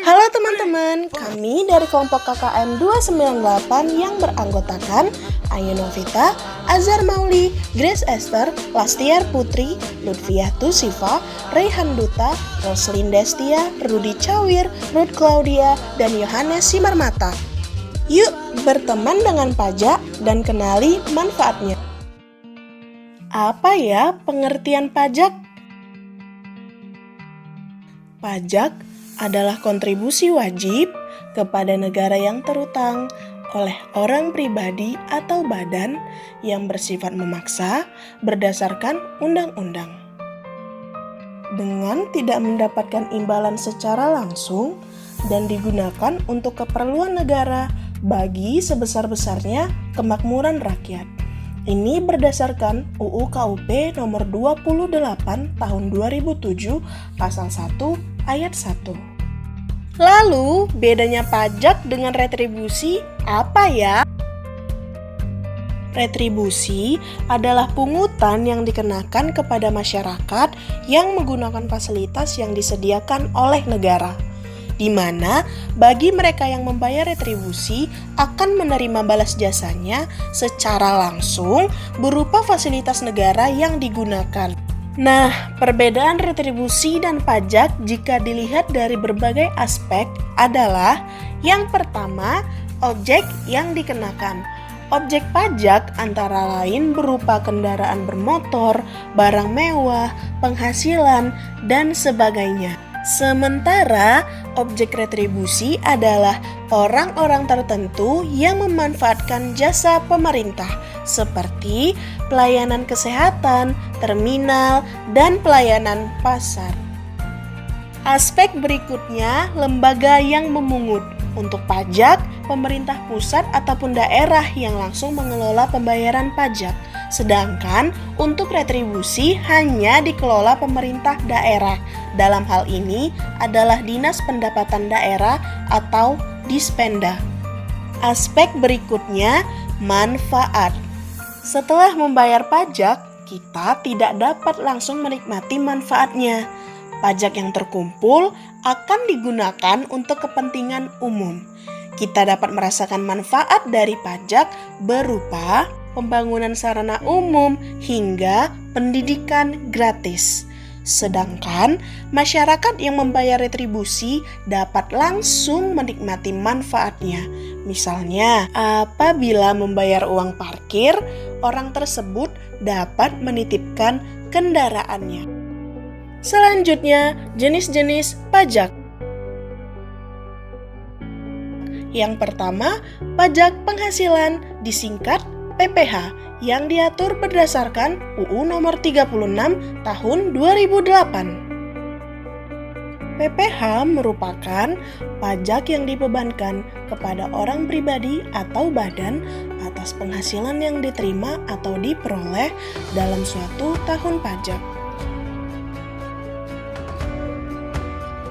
Halo teman-teman, kami dari kelompok KKM 298 yang beranggotakan Ayu Novita, Azhar Mauli, Grace Esther, Lastiar Putri, Lutfiah Tusifa, Raihan Duta, Roslin Destia, Rudi Cawir, Ruth Claudia, dan Yohanes Simarmata. Yuk berteman dengan pajak dan kenali manfaatnya. Apa ya pengertian pajak? Pajak adalah kontribusi wajib kepada negara yang terutang oleh orang pribadi atau badan yang bersifat memaksa berdasarkan undang-undang. Dengan tidak mendapatkan imbalan secara langsung dan digunakan untuk keperluan negara bagi sebesar-besarnya kemakmuran rakyat. Ini berdasarkan UU KUP nomor 28 tahun 2007 pasal 1 ayat 1. Lalu, bedanya pajak dengan retribusi apa ya? Retribusi adalah pungutan yang dikenakan kepada masyarakat yang menggunakan fasilitas yang disediakan oleh negara, di mana bagi mereka yang membayar retribusi akan menerima balas jasanya secara langsung berupa fasilitas negara yang digunakan. Nah, perbedaan retribusi dan pajak jika dilihat dari berbagai aspek adalah yang pertama, objek yang dikenakan. Objek pajak antara lain berupa kendaraan bermotor, barang mewah, penghasilan, dan sebagainya. Sementara objek retribusi adalah orang-orang tertentu yang memanfaatkan jasa pemerintah seperti pelayanan kesehatan, terminal, dan pelayanan pasar. Aspek berikutnya, lembaga yang memungut. Untuk pajak, pemerintah pusat ataupun daerah yang langsung mengelola pembayaran pajak. Sedangkan untuk retribusi hanya dikelola pemerintah daerah. Dalam hal ini adalah Dinas Pendapatan Daerah atau Dispenda. Aspek berikutnya, manfaat. Setelah membayar pajak, kita tidak dapat langsung menikmati manfaatnya. Pajak yang terkumpul akan digunakan untuk kepentingan umum. Kita dapat merasakan manfaat dari pajak berupa pembangunan sarana umum hingga pendidikan gratis. Sedangkan masyarakat yang membayar retribusi dapat langsung menikmati manfaatnya. Misalnya, apabila membayar uang parkir, orang tersebut dapat menitipkan kendaraannya. Selanjutnya, jenis-jenis pajak. Yang pertama, pajak penghasilan disingkat PPH yang diatur berdasarkan UU nomor 36 tahun 2008. PPH merupakan pajak yang dibebankan kepada orang pribadi atau badan atas penghasilan yang diterima atau diperoleh dalam suatu tahun pajak.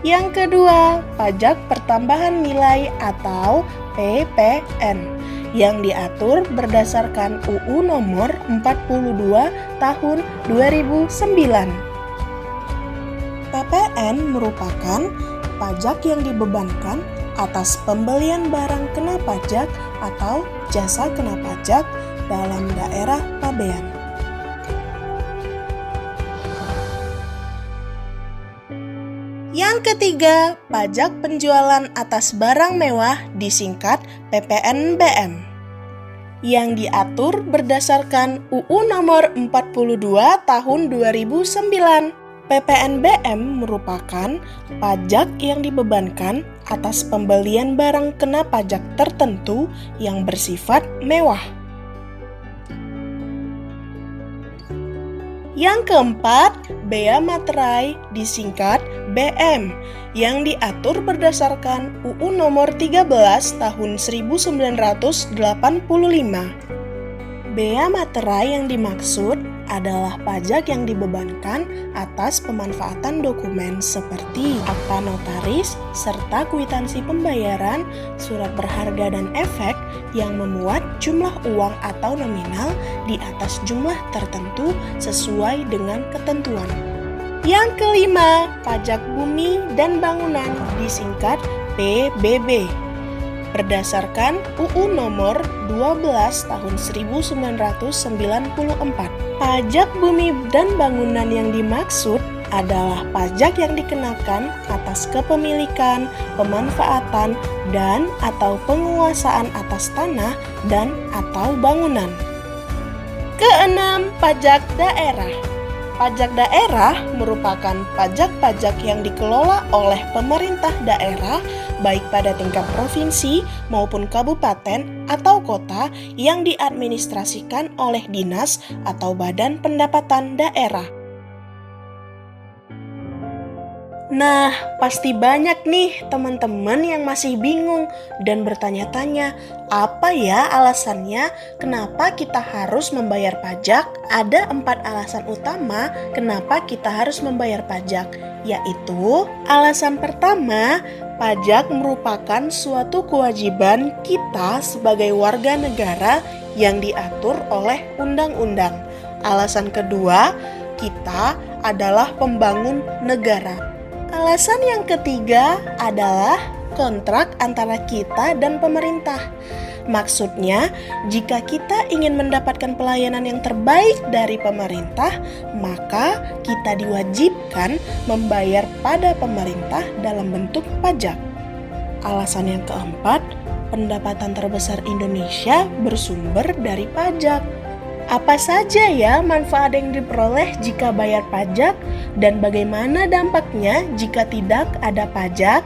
Yang kedua, pajak pertambahan nilai atau PPN yang diatur berdasarkan UU nomor 42 tahun 2009. PPN merupakan pajak yang dibebankan atas pembelian barang kena pajak atau jasa kena pajak dalam daerah pabean. Yang ketiga, pajak penjualan atas barang mewah disingkat PPNBM yang diatur berdasarkan UU nomor 42 tahun 2009. PPNBM merupakan pajak yang dibebankan atas pembelian barang kena pajak tertentu yang bersifat mewah. Yang keempat, bea materai disingkat BM yang diatur berdasarkan UU nomor 13 tahun 1985. Bea materai yang dimaksud adalah pajak yang dibebankan atas pemanfaatan dokumen seperti akta notaris serta kwitansi pembayaran, surat berharga dan efek yang memuat jumlah uang atau nominal di atas jumlah tertentu sesuai dengan ketentuan. Yang kelima, pajak bumi dan bangunan disingkat PBB. Berdasarkan UU nomor 12 tahun 1994, pajak bumi dan bangunan yang dimaksud adalah pajak yang dikenakan atas kepemilikan, pemanfaatan, dan atau penguasaan atas tanah dan atau bangunan. Keenam, pajak daerah. Pajak daerah merupakan pajak-pajak yang dikelola oleh pemerintah daerah baik pada tingkat provinsi maupun kabupaten atau kota yang diadministrasikan oleh dinas atau badan pendapatan daerah. Nah, pasti banyak nih teman-teman yang masih bingung dan bertanya-tanya, apa ya alasannya kenapa kita harus membayar pajak? Ada 4 alasan utama kenapa kita harus membayar pajak, yaitu alasan pertama, pajak merupakan suatu kewajiban kita sebagai warga negara yang diatur oleh undang-undang. Alasan kedua, kita adalah pembangun negara. Alasan yang ketiga adalah kontrak antara kita dan pemerintah. Maksudnya, jika kita ingin mendapatkan pelayanan yang terbaik dari pemerintah, maka kita diwajibkan membayar pada pemerintah dalam bentuk pajak. Alasan yang keempat, pendapatan terbesar Indonesia bersumber dari pajak. Apa saja ya manfaat yang diperoleh jika bayar pajak dan bagaimana dampaknya jika tidak ada pajak?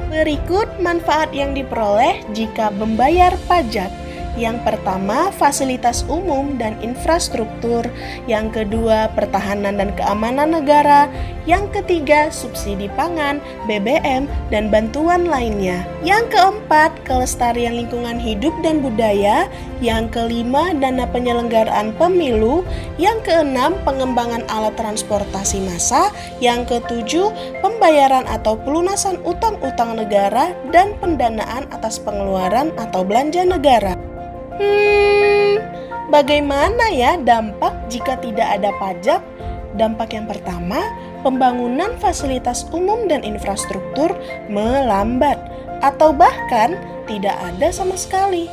Berikut manfaat yang diperoleh jika membayar pajak. Yang pertama, fasilitas umum dan infrastruktur. Yang kedua, pertahanan dan keamanan negara. Yang ketiga, subsidi pangan, BBM, dan bantuan lainnya. Yang keempat, kelestarian lingkungan hidup dan budaya. Yang kelima, dana penyelenggaraan pemilu. Yang keenam, pengembangan alat transportasi massal. Yang ketujuh, pembayaran atau pelunasan utang-utang negara dan pendanaan atas pengeluaran atau belanja negara. Bagaimana ya dampak jika tidak ada pajak? Dampak yang pertama, pembangunan fasilitas umum dan infrastruktur melambat atau bahkan tidak ada sama sekali.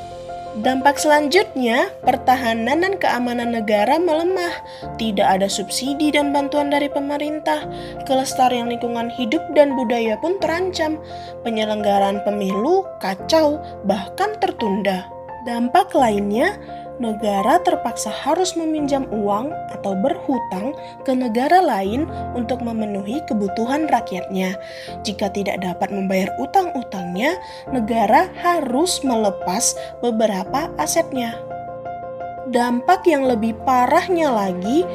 Dampak selanjutnya, pertahanan dan keamanan negara melemah, tidak ada subsidi dan bantuan dari pemerintah, kelestarian lingkungan hidup dan budaya pun terancam, penyelenggaraan pemilu kacau, bahkan tertunda. Dampak lainnya, negara terpaksa harus meminjam uang atau berhutang ke negara lain untuk memenuhi kebutuhan rakyatnya. Jika tidak dapat membayar utang-utangnya, negara harus melepas beberapa asetnya. Dampak yang lebih parahnya lagi,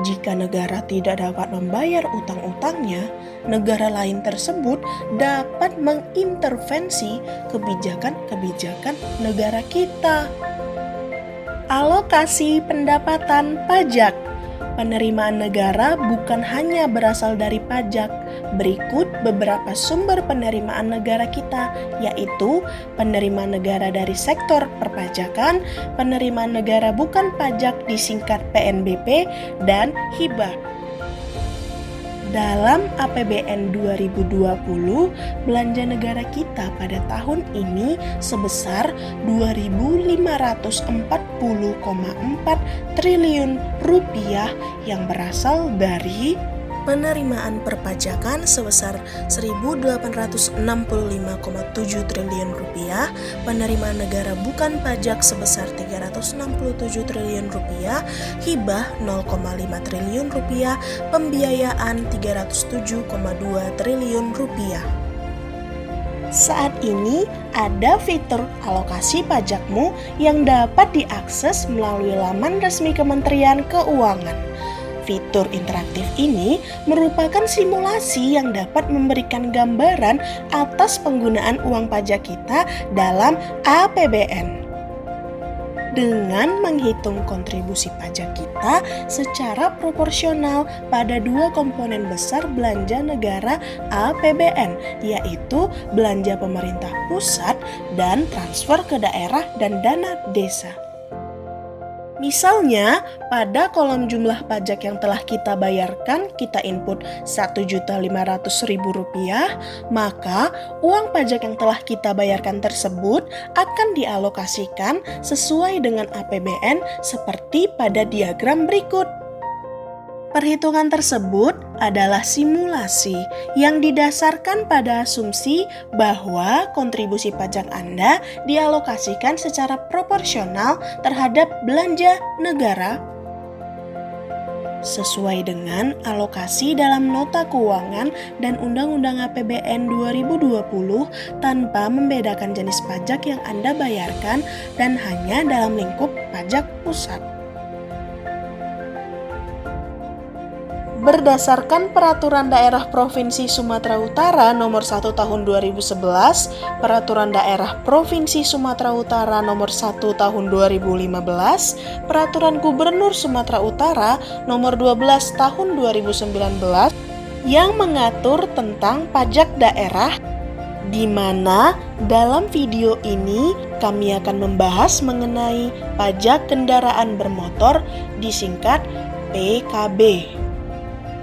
jika negara tidak dapat membayar utang-utangnya, negara lain tersebut dapat mengintervensi kebijakan-kebijakan negara kita. Alokasi pendapatan pajak. Penerimaan negara bukan hanya berasal dari pajak. Berikut beberapa sumber penerimaan negara kita, yaitu penerimaan negara dari sektor perpajakan, penerimaan negara bukan pajak disingkat PNBP, dan hibah. Dalam APBN 2020, belanja negara kita pada tahun ini sebesar 2.540,4 triliun rupiah yang berasal dari penerimaan perpajakan sebesar 1.865,7 triliun rupiah, penerimaan negara bukan pajak sebesar 367 triliun rupiah, hibah 0,5 triliun rupiah, pembiayaan 307,2 triliun rupiah. Saat ini ada fitur alokasi pajakmu yang dapat diakses melalui laman resmi Kementerian Keuangan. Fitur interaktif ini merupakan simulasi yang dapat memberikan gambaran atas penggunaan uang pajak kita dalam APBN. Dengan menghitung kontribusi pajak kita secara proporsional pada dua komponen besar belanja negara APBN, yaitu belanja pemerintah pusat dan transfer ke daerah dan dana desa. Misalnya, pada kolom jumlah pajak yang telah kita bayarkan, kita input Rp1.500.000, maka uang pajak yang telah kita bayarkan tersebut akan dialokasikan sesuai dengan APBN seperti pada diagram berikut. Perhitungan tersebut adalah simulasi yang didasarkan pada asumsi bahwa kontribusi pajak Anda dialokasikan secara proporsional terhadap belanja negara sesuai dengan alokasi dalam nota keuangan dan Undang-Undang APBN 2020 tanpa membedakan jenis pajak yang Anda bayarkan dan hanya dalam lingkup pajak pusat. Berdasarkan Peraturan Daerah Provinsi Sumatera Utara Nomor 1 Tahun 2011, Peraturan Daerah Provinsi Sumatera Utara Nomor 1 Tahun 2015, Peraturan Gubernur Sumatera Utara Nomor 12 Tahun 2019 yang mengatur tentang pajak daerah, di mana dalam video ini kami akan membahas mengenai pajak kendaraan bermotor, disingkat PKB.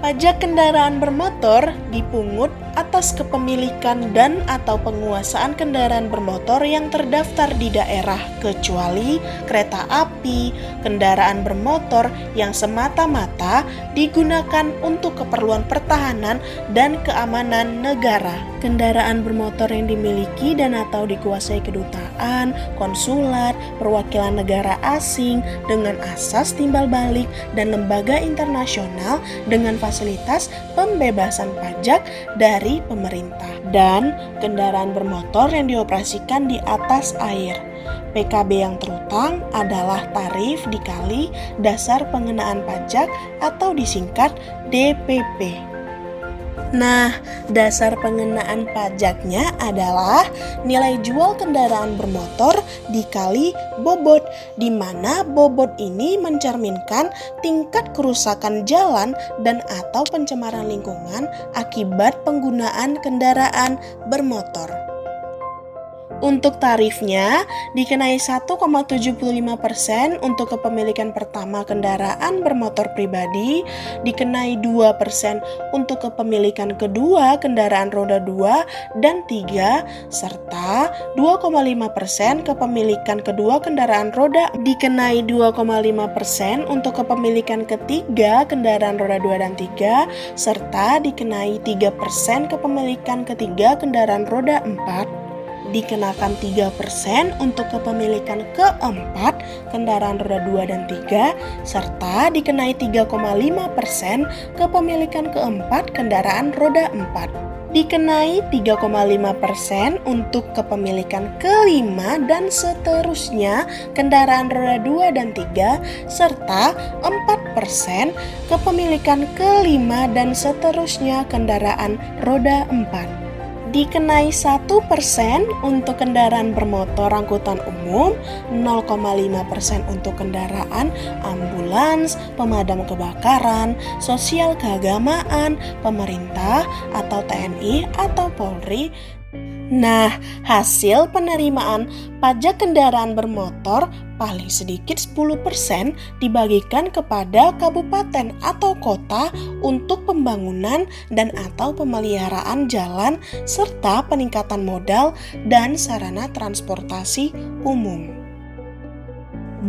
Pajak kendaraan bermotor dipungut atas kepemilikan dan atau penguasaan kendaraan bermotor yang terdaftar di daerah kecuali kereta api, kendaraan bermotor yang semata-mata digunakan untuk keperluan pertahanan dan keamanan negara. Kendaraan bermotor yang dimiliki dan atau dikuasai kedutaan, konsulat, perwakilan negara asing dengan asas timbal balik dan lembaga internasional dengan fasilitas pembebasan pajak dari pemerintah, dan kendaraan bermotor yang dioperasikan di atas air. PKB yang terutang adalah tarif dikali dasar pengenaan pajak atau disingkat DPP. Nah, dasar pengenaan pajaknya adalah nilai jual kendaraan bermotor dikali bobot, di mana bobot ini mencerminkan tingkat kerusakan jalan dan atau pencemaran lingkungan akibat penggunaan kendaraan bermotor. Untuk tarifnya, dikenai 1,75% untuk kepemilikan pertama kendaraan bermotor pribadi, dikenai 2% untuk kepemilikan kedua kendaraan roda 2 dan 3, serta 2,5% kepemilikan kedua kendaraan roda, dikenai 2,5% untuk kepemilikan ketiga kendaraan roda 2 dan 3, serta dikenai 3% kepemilikan ketiga kendaraan roda 4, dikenakan 3% untuk kepemilikan keempat kendaraan roda 2 dan 3, serta dikenai 3,5% kepemilikan keempat kendaraan roda 4. Dikenai 3,5% untuk kepemilikan kelima dan seterusnya kendaraan roda 2 dan 3, serta 4% kepemilikan kelima dan seterusnya kendaraan roda 4. Dikenai 1% untuk kendaraan bermotor angkutan umum, 0,5% untuk kendaraan ambulans, pemadam kebakaran, sosial keagamaan, pemerintah atau TNI atau Polri. Nah, hasil penerimaan pajak kendaraan bermotor paling sedikit 10% dibagikan kepada kabupaten atau kota untuk pembangunan dan atau pemeliharaan jalan serta peningkatan modal dan sarana transportasi umum.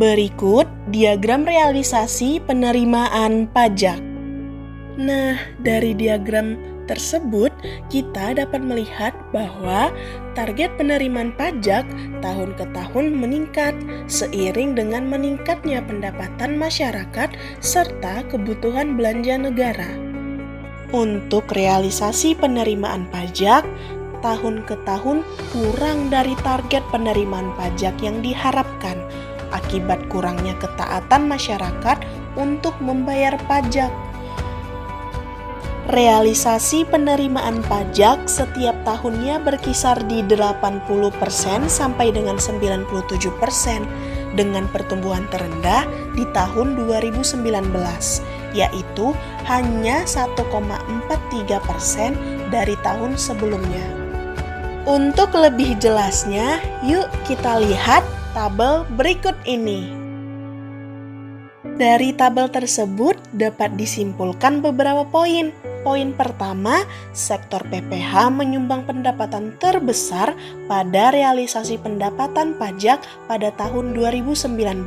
Berikut diagram realisasi penerimaan pajak. Nah, dari diagram tersebut kita dapat melihat bahwa target penerimaan pajak tahun ke tahun meningkat seiring dengan meningkatnya pendapatan masyarakat serta kebutuhan belanja negara. Untuk realisasi penerimaan pajak tahun ke tahun kurang dari target penerimaan pajak yang diharapkan akibat kurangnya ketaatan masyarakat untuk membayar pajak. Realisasi penerimaan pajak setiap tahunnya berkisar di 80% sampai dengan 97% dengan pertumbuhan terendah di tahun 2019, yaitu hanya 1,43% dari tahun sebelumnya. Untuk lebih jelasnya, yuk kita lihat tabel berikut ini. Dari tabel tersebut dapat disimpulkan beberapa poin. Poin pertama, sektor PPH menyumbang pendapatan terbesar pada realisasi pendapatan pajak pada tahun 2019.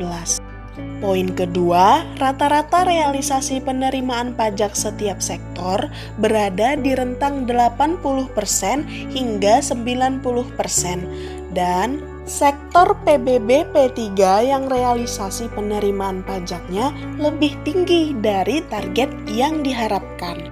Poin kedua, rata-rata realisasi penerimaan pajak setiap sektor berada di rentang 80% hingga 90%. Dan sektor PBB P3 yang realisasi penerimaan pajaknya lebih tinggi dari target yang diharapkan.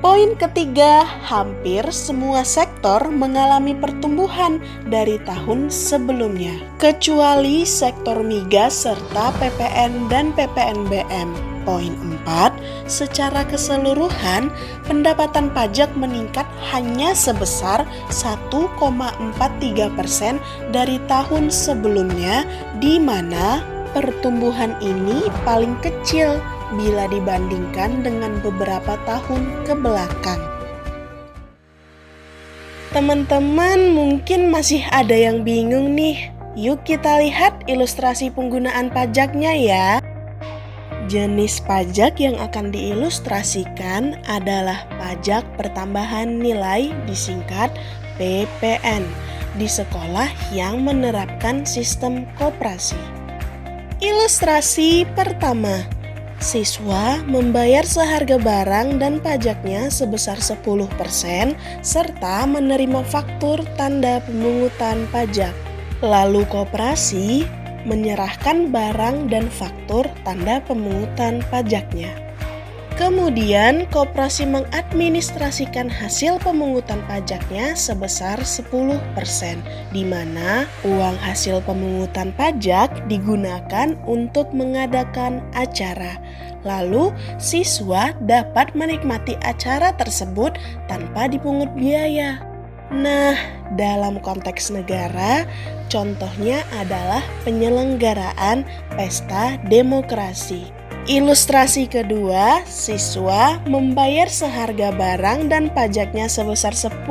Poin ketiga, hampir semua sektor mengalami pertumbuhan dari tahun sebelumnya, kecuali sektor migas serta PPN dan PPNBM. Poin 4, secara keseluruhan, pendapatan pajak meningkat hanya sebesar 1,43% dari tahun sebelumnya, di mana pertumbuhan ini paling kecil bila dibandingkan dengan beberapa tahun ke belakang. Teman-teman mungkin masih ada yang bingung nih. Yuk kita lihat ilustrasi penggunaan pajaknya ya. Jenis pajak yang akan diilustrasikan adalah pajak pertambahan nilai, disingkat PPN, di sekolah yang menerapkan sistem koperasi. Ilustrasi pertama, siswa membayar seharga barang dan pajaknya sebesar 10% serta menerima faktur tanda pemungutan pajak. Lalu koperasi menyerahkan barang dan faktur tanda pemungutan pajaknya. Kemudian koperasi mengadministrasikan hasil pemungutan pajaknya sebesar 10%, di mana uang hasil pemungutan pajak digunakan untuk mengadakan acara. Lalu siswa dapat menikmati acara tersebut tanpa dipungut biaya. Nah, dalam konteks negara, contohnya adalah penyelenggaraan pesta demokrasi. Ilustrasi kedua, siswa membayar seharga barang dan pajaknya sebesar 10%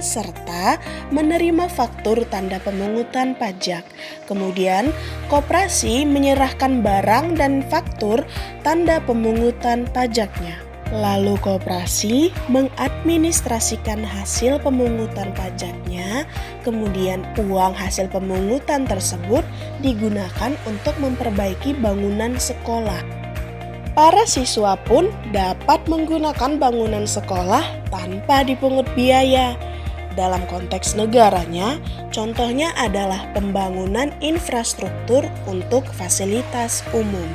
serta menerima faktur tanda pemungutan pajak. Kemudian, koperasi menyerahkan barang dan faktur tanda pemungutan pajaknya. Lalu koperasi mengadministrasikan hasil pemungutan pajaknya, kemudian uang hasil pemungutan tersebut digunakan untuk memperbaiki bangunan sekolah. Para siswa pun dapat menggunakan bangunan sekolah tanpa dipungut biaya. Dalam konteks negaranya, contohnya adalah pembangunan infrastruktur untuk fasilitas umum.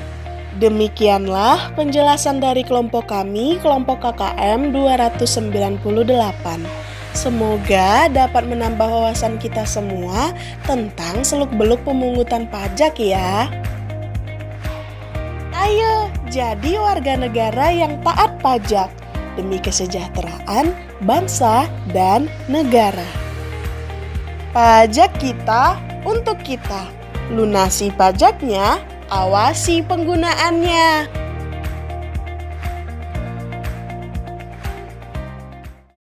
Demikianlah penjelasan dari kelompok kami, kelompok KKM 298. Semoga dapat menambah wawasan kita semua tentang seluk-beluk pemungutan pajak ya. Ayo, jadi warga negara yang taat pajak demi kesejahteraan bangsa dan negara. Pajak kita untuk kita. Lunasi pajaknya, awasi penggunaannya.